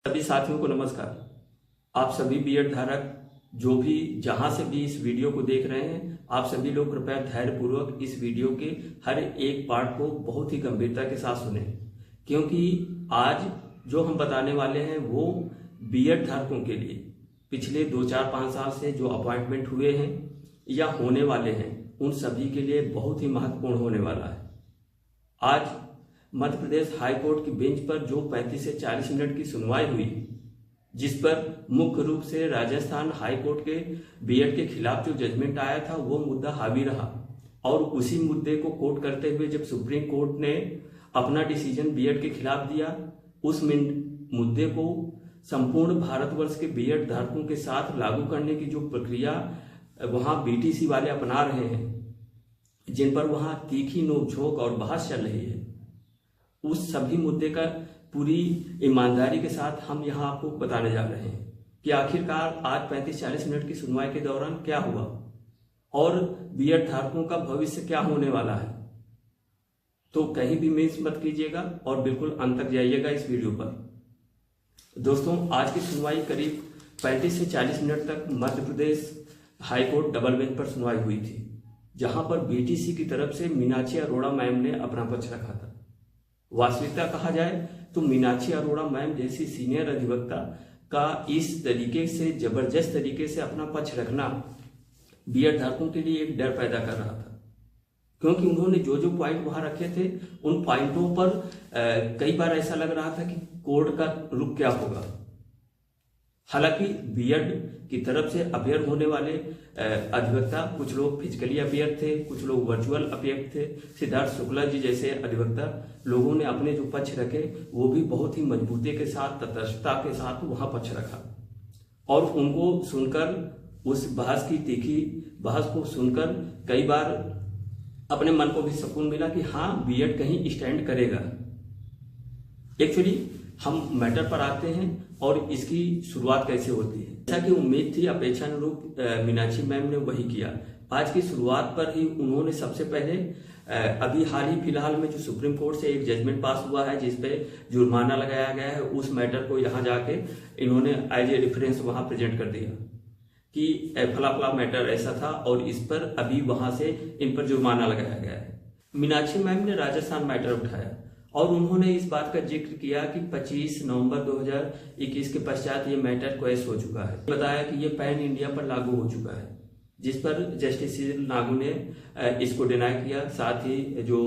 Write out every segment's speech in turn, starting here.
सभी साथियों को नमस्कार। आप सभी बीएड धारक जो भी जहां से भी इस वीडियो को देख रहे हैं, आप सभी लोग कृपया धैर्यपूर्वक इस वीडियो के हर एक पार्ट को बहुत ही गंभीरता के साथ सुने, क्योंकि आज जो हम बताने वाले हैं वो बीएड धारकों के लिए पिछले 2-4-5 साल से जो अपॉइंटमेंट हुए हैं या होने वाले हैं उन सभी के लिए बहुत ही महत्वपूर्ण होने वाला है। आज मध्य प्रदेश हाई कोर्ट की बेंच पर जो 35 से 40 मिनट की सुनवाई हुई, जिस पर मुख्य रूप से राजस्थान हाई कोर्ट के बीएड के खिलाफ जो जजमेंट आया था वो मुद्दा हावी रहा, और उसी मुद्दे को कोट करते हुए जब सुप्रीम कोर्ट ने अपना डिसीजन बीएड के खिलाफ दिया, उस मुद्दे को संपूर्ण भारतवर्ष के बीएड धारकों के साथ लागू करने की जो प्रक्रिया वहां बीटीसी वाले अपना रहे हैं, जिन पर वहां तीखी नोकझोंक और बहस चल रही है, उस सभी मुद्दे का पूरी ईमानदारी के साथ हम यहां आपको बताने जा रहे हैं कि आखिरकार आज 35-40 मिनट की सुनवाई के दौरान क्या हुआ और बीएड धारकों का भविष्य क्या होने वाला है। तो कहीं भी मिस मत कीजिएगा और बिल्कुल अंत तक जाइएगा इस वीडियो पर। दोस्तों, आज की सुनवाई करीब 35 से 40 मिनट तक Madhya Pradesh high court double bench पर सुनवाई हुई थी, जहां पर बीटीसी की तरफ से मीनाक्षी अरोड़ा मैम ने अपना पक्ष रखा था। वास्तविकता कहा जाए तो मीनाक्षी अरोड़ा मैम जैसी सीनियर अधिवक्ता का इस तरीके से जबरदस्त तरीके से अपना पक्ष रखना बीएड धारकों के लिए एक डर पैदा कर रहा था, क्योंकि उन्होंने जो जो पॉइंट वहां रखे थे उन पॉइंटों पर कई बार ऐसा लग रहा था कि कोर्ट का रुख क्या होगा। हालांकि बीएड की तरफ से अपेयर होने वाले अधिवक्ता, कुछ लोग फिजिकली अपेयर थे, कुछ लोग वर्चुअल अपेयर थे। सिद्धार्थ शुक्ला जी जैसे अधिवक्ता लोगों ने अपने जो पक्ष रखे वो भी बहुत ही मजबूती के साथ, तटस्थता के साथ वहां पक्ष रखा, और उनको सुनकर, उस बहस की तीखी बहस को सुनकर कई बार अपने मन को भी सुकून मिला कि हाँ, बीएड कहीं स्टैंड करेगा। एक्चुअली हम मैटर पर आते हैं और इसकी शुरुआत कैसे होती है। जैसा कि उम्मीद थी, अपेक्षानुरूप मीनाक्षी मैम ने वही किया। आज की शुरुआत पर ही उन्होंने सबसे पहले अभी हाल ही फिलहाल में जो सुप्रीम कोर्ट से एक जजमेंट पास हुआ है जिसपे जुर्माना लगाया गया है, उस मैटर को यहाँ जाके इन्होंने एज ए रेफरेंस वहां प्रेजेंट कर दिया कि फला फला मैटर ऐसा था और इस पर अभी वहां से इन पर जुर्माना लगाया गया है। मीनाक्षी मैम ने राजस्थान मैटर उठाया और उन्होंने इस बात का जिक्र किया कि 25 नवंबर 2021 के पश्चात ये मैटर क्वेश हो चुका है। बताया कि ये पैन इंडिया पर लागू हो चुका है, जिस पर जस्टिस सीजल नागू ने इसको डिनाई किया। साथ ही जो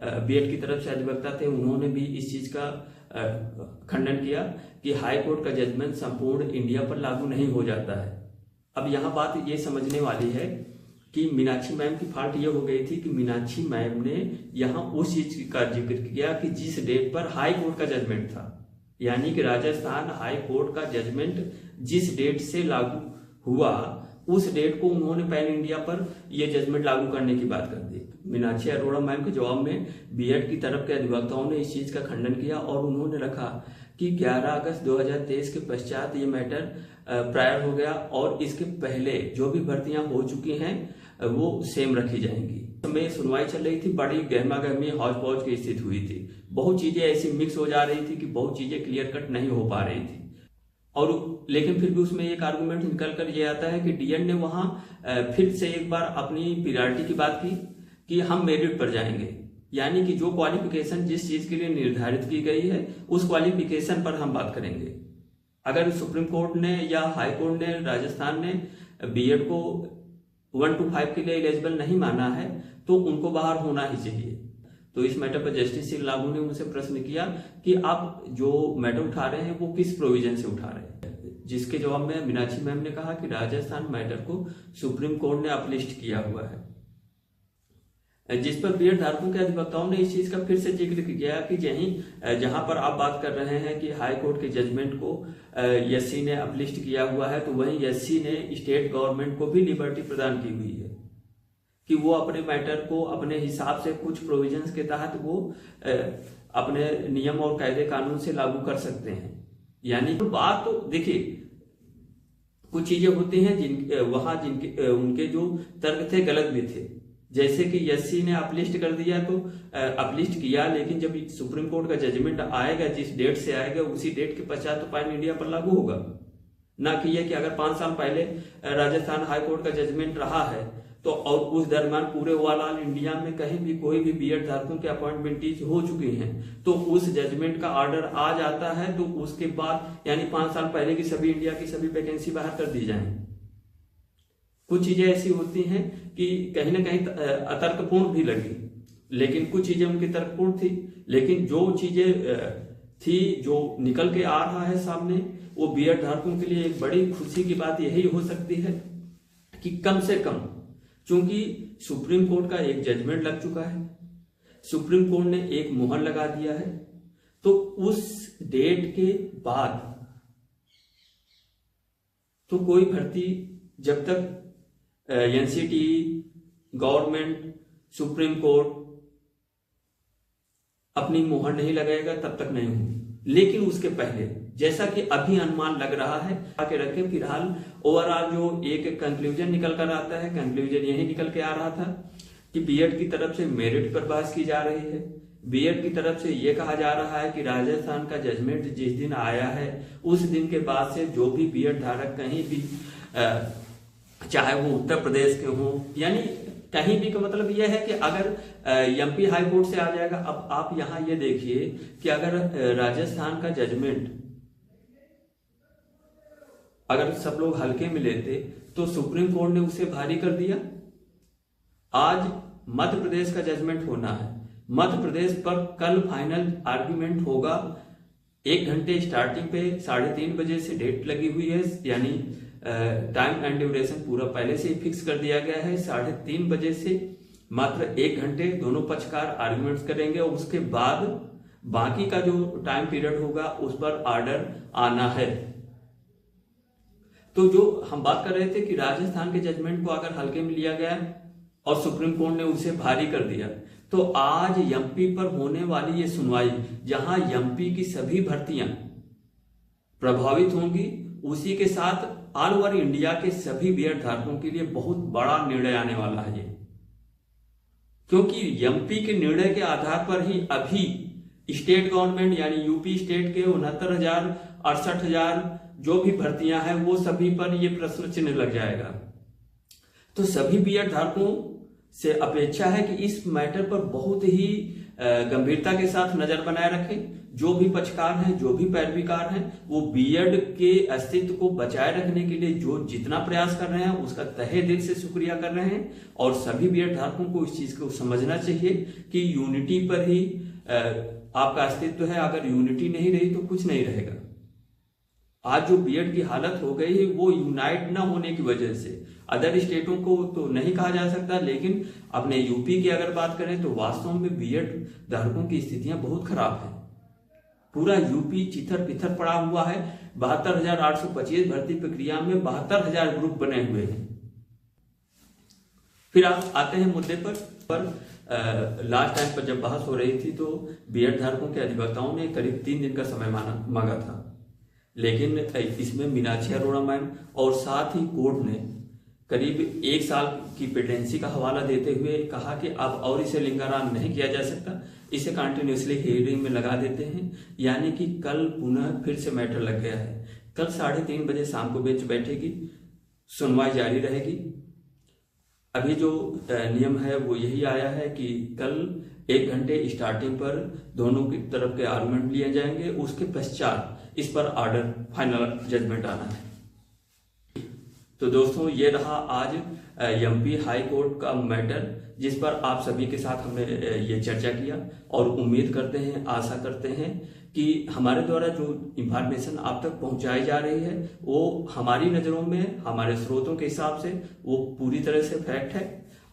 बीएड की तरफ से अधिवक्ता थे उन्होंने भी इस चीज का खंडन किया कि हाई कोर्ट का जजमेंट संपूर्ण इंडिया पर लागू नहीं हो जाता है। अब यहाँ बात ये समझने वाली है कि मीनाक्षी मैम की फॉल्ट ये हो गई थी कि मीनाक्षी मैम ने यहाँ उस चीज का जिक्र किया कि जिस डेट पर हाई कोर्ट का जजमेंट था, यानी कि राजस्थान हाई कोर्ट का जजमेंट जिस डेट से लागू हुआ उस डेट को उन्होंने पैन इंडिया पर यह जजमेंट लागू करने की बात कर दी। मीनाक्षी अरोड़ा मैम के जवाब में बीएड की तरफ के अधिवक्ताओं ने इस चीज का खंडन किया और उन्होंने रखा कि 11 अगस्त 2023 के पश्चात ये मैटर प्रायर हो गया और इसके पहले जो भी भर्तियां हो चुकी हैं वो सेम रखी जाएंगी। में सुनवाई चल रही थी, बड़ी गहमा गहमी हौज पौज की स्थिति हुई थी। बहुत चीजें ऐसी मिक्स हो जा रही थी कि बहुत चीजें क्लियर कट नहीं हो पा रही थी, और लेकिन फिर भी उसमें एक आर्गुमेंट निकल कर ये आता है कि डीएड ने वहां फिर से एक बार अपनी प्रियॉरिटी की बात की कि हम मेरिट पर जाएंगे, यानी कि जो क्वालिफिकेशन जिस चीज के लिए निर्धारित की गई है उस क्वालिफिकेशन पर हम बात करेंगे। अगर सुप्रीम कोर्ट ने या हाई कोर्ट ने, राजस्थान ने बीएड को 1 to 5 के लिए एलिजिबल नहीं माना है तो उनको बाहर होना ही चाहिए। तो इस मैटर पर जस्टिस सीजल नागू ने उनसे प्रश्न किया कि आप जो मैटर उठा रहे हैं वो किस प्रोविजन से उठा रहे हैं, जिसके जवाब में मीनाक्षी मैम ने कहा कि राजस्थान मैटर को सुप्रीम कोर्ट ने अपलिस्ट किया हुआ है, जिस पर बीएड धारकों के अधिवक्ताओं ने इस चीज का फिर से जिक्र किया कि जहां पर आप बात कर रहे हैं कि हाई कोर्ट के जजमेंट को एससी ने अपलिस्ट किया हुआ है, तो वहीं एससी ने स्टेट गवर्नमेंट को भी लिबर्टी प्रदान की हुई है कि वो अपने मैटर को अपने हिसाब से कुछ प्रोविजंस के तहत वो अपने नियम और कायदे कानून से लागू कर सकते हैं। यानी बात तो देखिए, कुछ चीजें होती हैं जिनके उनके जो तर्क थे गलत भी थे, जैसे कि एससी ने अपलिस्ट कर दिया तो अपलिस्ट किया, लेकिन जब सुप्रीम कोर्ट का जजमेंट आएगा, जिस डेट से आएगा उसी डेट के पश्चात तो पैन इंडिया पर लागू होगा। ना कि यह कि अगर 5 साल पहले राजस्थान हाई कोर्ट का जजमेंट रहा है तो और उस दरम्यान पूरे ओवरऑल इंडिया में कहीं भी कोई भी बीएड धारकों के अपॉइंटमेंट हो चुकी हैं तो उस जजमेंट का ऑर्डर आ जाता है तो उसके बाद यानी 5 साल पहले की सभी इंडिया की सभी वैकेंसी बाहर कर दी जाए। कुछ चीजें ऐसी होती हैं कि कहीं ना कहीं अतर्कपूर्ण भी लगी, लेकिन कुछ चीजें उनकी तर्कपूर्ण थी, लेकिन जो चीजें थी जो निकल के आ रहा है सामने, वो बीएड धारकों के लिए एक बड़ी खुशी की बात यही हो सकती है कि कम से कम, चूंकि सुप्रीम कोर्ट का एक जजमेंट लग चुका है, सुप्रीम कोर्ट ने एक मुहर लगा दिया है, तो उस डेट के बाद तो कोई भर्ती जब तक एनसीटीई, गवर्नमेंट, सुप्रीम कोर्ट अपनी मुहर नहीं लगाएगा तब तक नहीं होगी। लेकिन उसके पहले जैसा कि अभी अनुमान लग रहा है आके रखें, फिलहाल ओवरऑल जो एक कंक्लूजन निकल कर आता है, कंक्लूजन यही निकल के आ रहा था कि बीएड की तरफ से मेरिट पर बहस की जा रही है। बीएड की तरफ से यह कहा जा रहा है कि राजस्थान का जजमेंट जिस दिन आया है उस दिन के बाद से जो भी बीएड धारक कहीं भी चाहे वो उत्तर प्रदेश के हों, यानी कहीं भी का मतलब यह है कि अगर एमपी हाई कोर्ट से आ जाएगा। अब आप यहां ये देखिए कि अगर राजस्थान का जजमेंट अगर सब लोग हल्के में लेते तो सुप्रीम कोर्ट ने उसे भारी कर दिया। आज मध्य प्रदेश का जजमेंट होना है, मध्य प्रदेश पर कल फाइनल आर्ग्यूमेंट होगा। 1 घंटे स्टार्टिंग पे 3:30 बजे से डेट लगी हुई है, यानी टाइम एंड ड्यूरेशन पूरा पहले से ही फिक्स कर दिया गया है। 3:30 बजे से मात्र 1 घंटे दोनों पक्षकार आर्ग्यूमेंट्स करेंगे और उसके बाद बाकी का जो टाइम पीरियड होगा उस पर ऑर्डर आना है। तो जो हम बात कर रहे थे कि राजस्थान के जजमेंट को अगर हल्के में लिया गया और सुप्रीम कोर्ट ने उसे भारी कर दिया, तो आज एमपी पर होने वाली ये सुनवाई जहां एमपी की सभी भर्तियां प्रभावित होंगी, उसी के साथ ऑल ओवर इंडिया के सभी बीएड धारकों के लिए बहुत बड़ा निर्णय आने वाला है ये, क्योंकि एमपी के निर्णय के आधार पर ही अभी स्टेट गवर्नमेंट यानी यूपी स्टेट के 69,000 68,000 जो भी भर्तियां हैं वो सभी पर ये प्रश्न चिन्ह लग जाएगा। तो सभी बीएड धारकों से अपेक्षा है कि इस मैटर पर बहुत ही गंभीरता के साथ नजर बनाए रखें। जो भी पक्षकार हैं, जो भी पैरवीकार हैं, वो बीएड के अस्तित्व को बचाए रखने के लिए जो जितना प्रयास कर रहे हैं उसका तहे दिल से शुक्रिया कर रहे हैं। और सभी बीएड धारकों को इस चीज को समझना चाहिए कि यूनिटी पर ही आपका अस्तित्व है। अगर यूनिटी नहीं रही तो कुछ नहीं रहेगा। आज जो बीएड की हालत हो गई है वो यूनाइट ना होने की वजह से, अदर स्टेटों को तो नहीं कहा जा सकता, लेकिन अपने यूपी की अगर बात करें तो वास्तव में बीएड धारकों की स्थितियां बहुत खराब है। पूरा यूपी चिथर पिथर पड़ा हुआ है। 72,825 भर्ती प्रक्रिया में 72,000 ग्रुप बने हुए हैं। फिर आप आते हैं मुद्दे पर लास्ट टाइम पर जब बहस हो रही थी तो बीएड धारकों के अधिवक्ताओं ने करीब 3 दिन का समय मांगा था, लेकिन इसमें मीनाक्षी अरोड़ा मैम और साथ ही कोर्ट ने करीब 1 साल की पेटेंसी का हवाला देते हुए कहा कि अब और इसे लिंगाराम नहीं किया जा सकता, इसे कंटिन्यूसली हियरिंग में लगा देते हैं। यानी कि कल पुनः फिर से मैटर लग गया है। कल 3:30 बजे शाम को बेंच बैठेगी, सुनवाई जारी रहेगी। अभी जो नियम है वो यही आया है कि कल 1 घंटे स्टार्टिंग पर दोनों की तरफ के आर्गुमेंट लिए जाएंगे, उसके पश्चात इस पर ऑर्डर फाइनल जजमेंट आना है। तो दोस्तों ये रहा आज एमपी हाई कोर्ट का मैटर जिस पर आप सभी के साथ हमने ये चर्चा किया, और उम्मीद करते हैं, आशा करते हैं कि हमारे द्वारा जो इंफॉर्मेशन आप तक पहुंचाई जा रही है वो हमारी नज़रों में, हमारे स्रोतों के हिसाब से वो पूरी तरह से फैक्ट है।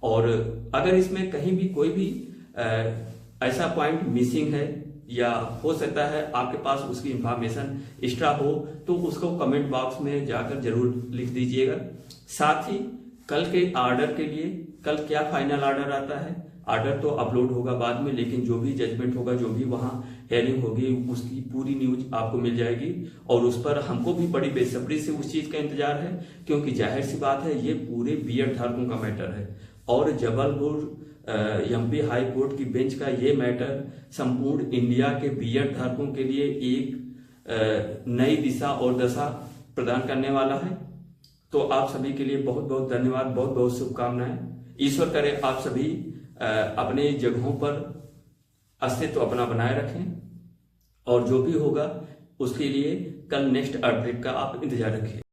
और अगर इसमें कहीं भी कोई भी ऐसा पॉइंट मिसिंग है या हो सकता है आपके पास उसकी इंफॉर्मेशन एक्स्ट्रा हो तो उसको कमेंट बॉक्स में जाकर जरूर लिख दीजिएगा। साथ ही कल के ऑर्डर के लिए कल क्या फाइनल ऑर्डर आता है, ऑर्डर तो अपलोड होगा बाद में, लेकिन जो भी जजमेंट होगा, जो भी वहां हेयरिंग होगी, उसकी पूरी न्यूज आपको मिल जाएगी। और उस पर हमको भी बड़ी बेसब्री से उस चीज का इंतजार है, क्योंकि जाहिर सी बात है ये पूरे बीएड धारकों का मैटर है और जबलपुर एमपी हाई कोर्ट की बेंच का ये मैटर संपूर्ण इंडिया के बीएड धारकों के लिए एक नई दिशा और दशा प्रदान करने वाला है। तो आप सभी के लिए बहुत बहुत धन्यवाद, बहुत बहुत शुभकामनाएं। ईश्वर करे आप सभी अपने जगहों पर अस्तित्व अपना बनाए रखें, और जो भी होगा उसके लिए कल नेक्स्ट अपडेट का आप इंतजार रखिए।